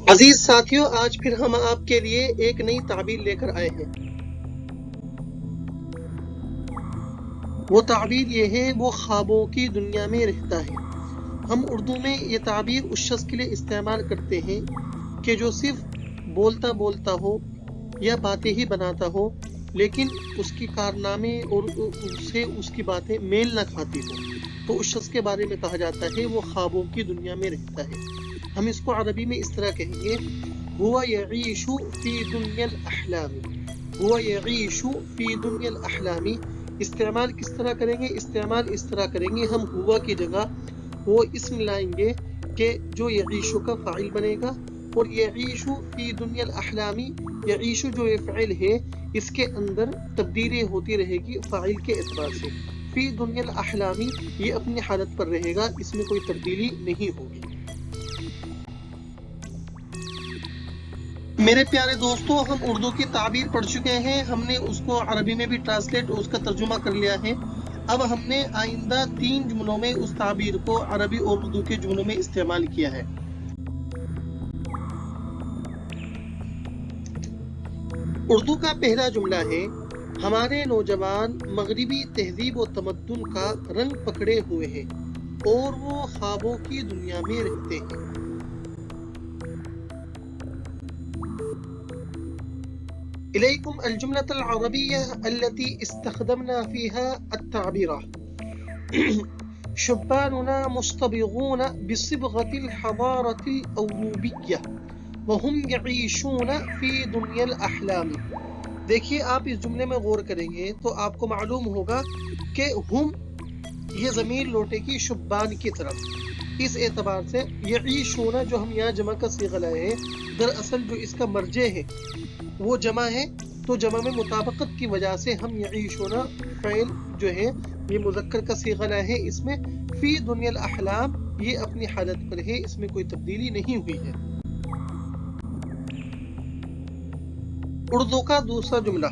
عزیز ساتھیوں، آج پھر ہم آپ کے لیے ایک نئی تعبیر لے کر آئے ہیں۔ وہ تعبیر یہ ہے، وہ خوابوں کی دنیا میں رہتا ہے۔ ہم اردو میں یہ تعبیر اس شخص کے لیے استعمال کرتے ہیں کہ جو صرف بولتا بولتا ہو یا باتیں ہی بناتا ہو، لیکن اس کی کارنامے اور اسے اس کی باتیں میل نہ کھاتی ہو، تو اس شخص کے بارے میں کہا جاتا ہے وہ خوابوں کی دنیا میں رہتا ہے۔ ہم اس کو عربی میں اس طرح کہیں گے، هو يعيش في دنيا الأحلام۔ هو يعيش في دنيا الأحلام۔ استعمال کس طرح کریں گے؟ استعمال اس طرح کریں گے، ہم ہوا کی جگہ وہ اسم لائیں گے کہ جو یعیشو کا فاعل بنے گا، اور یعیشو فی دنیا الاحلام، یعیشو جو یہ فعل ہے اس کے اندر تبدیلی ہوتی رہے گی فاعل کے اعتبار سے۔ فی دنیا الاحلام یہ اپنی حالت پر رہے گا، اس میں کوئی تبدیلی نہیں ہوگی۔ میرے پیارے دوستو، ہم اردو کی تعبیر پڑھ چکے ہیں، ہم نے اس کو عربی میں بھی ٹرانسلیٹ اور اس کا ترجمہ کر لیا ہے۔ اب ہم نے آئندہ 3 جملوں میں اس تعبیر کو عربی اور اردو کے جملوں میں استعمال کیا ہے۔ اردو کا پہلا جملہ ہے، ہمارے نوجوان مغربی تہذیب و تمدن کا رنگ پکڑے ہوئے ہیں اور وہ خوابوں کی دنیا میں رہتے ہیں۔ إليكم الجملة العربية التي استخدمنا فيها التعبير. شباننا مصطبغون بصبغة الحضارة الأوروبية وهم يعيشون في دنيا الأحلام۔ دیکھیے، آپ اس جملے میں غور کریں گے تو آپ کو معلوم ہوگا کہ ہم یہ ضمیر لوٹے گی شبان کی طرف۔ اس اعتبار سے یعیشون جو ہم یہاں جمع کا صیغہ لائے ہیں، دراصل جو اس کا مرجع ہے وہ جمع ہے، تو جمع میں مطابقت کی وجہ سے ہم یعیشون فعل جو ہے یہ مذکر کا صیغہ لائے ہیں، اس میں فی دنیا الاحلام یہ اپنی حالت پر ہے، اس میں کوئی تبدیلی نہیں ہوئی ہے۔ اردو کا دوسرا جملہ،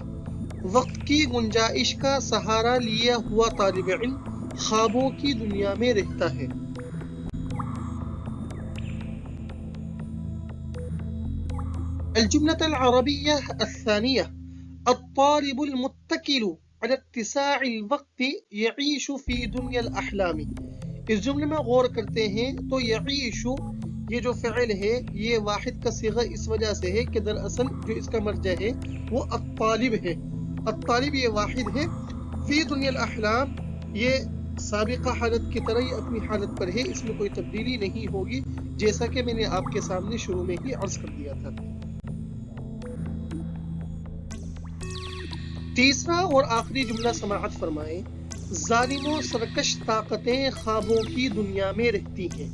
وقت کی گنجائش کا سہارا لیا ہوا طالب علم خوابوں کی دنیا میں رہتا ہے۔ الجملة العربية الثانية، الطالب المتكل على اتساع الوقت يعيش في دنيا الأحلام۔ اس جملے میں غور کرتے ہیں تو یعیش یہ جو فعل ہے یہ واحد کا صیغہ اس وجہ سے ہے کہ دراصل جو اس کا مرجع ہے وہ الطالب ہے۔ الطالب یہ واحد ہے، فی دنیا الاحلام یہ سابقہ حالت کی طرح یہ اپنی حالت پر ہے، اس میں کوئی تبدیلی نہیں ہوگی، جیسا کہ میں نے آپ کے سامنے شروع میں ہی عرض کر دیا تھا۔ تیسرا اور آخری جملہ سماعت فرمائیں، ظالم و سرکش طاقتیں خوابوں کی دنیا میں رہتی ہیں۔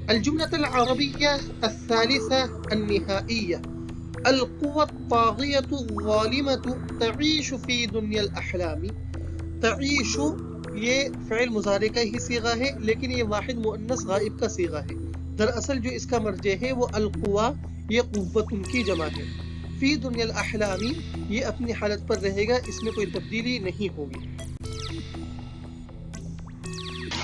الجملة العربية الثالثة النهائية، القوى الطاغية الظالمة تعيش في دنيا الأحلام۔ تعيش یہ فعل مضارع کا ہی صیغہ ہے، لیکن یہ واحد مؤنث غائب کا صیغہ ہے۔ دراصل جو اس کا مرجع ہے وہ القوا، یہ قوت ان کی جمع ہے۔ فی دنیا الاحلامی یہ اپنی حالت پر رہے گا، اس میں کوئی تبدیلی نہیں ہوگی۔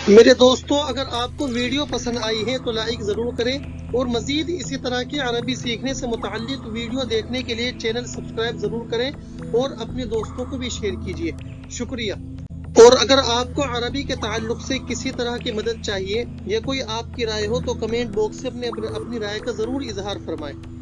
میرے دوستو، اگر آپ کو ویڈیو پسند آئی ہے تو لائک ضرور کریں، اور مزید اسی طرح کی عربی سیکھنے سے متعلق ویڈیو دیکھنے کے لیے چینل سبسکرائب ضرور کریں اور اپنے دوستوں کو بھی شیئر کیجیے۔ شکریہ۔ اور اگر آپ کو عربی کے تعلق سے کسی طرح کی مدد چاہیے یا کوئی آپ کی رائے ہو تو کمنٹ باکس سے اپنی رائے کا ضرور اظہار فرمائیں۔